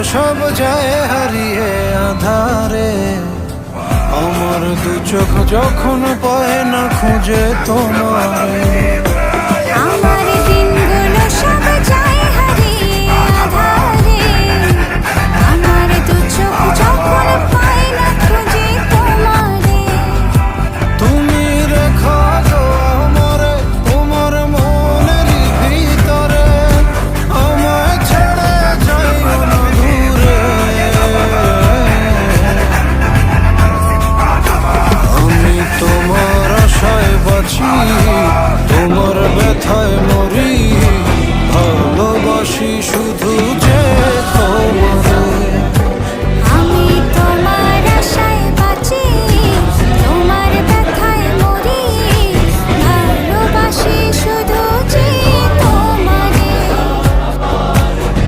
সব যায় হারিয়ে আধারে। আমার দু চোখ যখন পায় না খুঁজে তোমারে।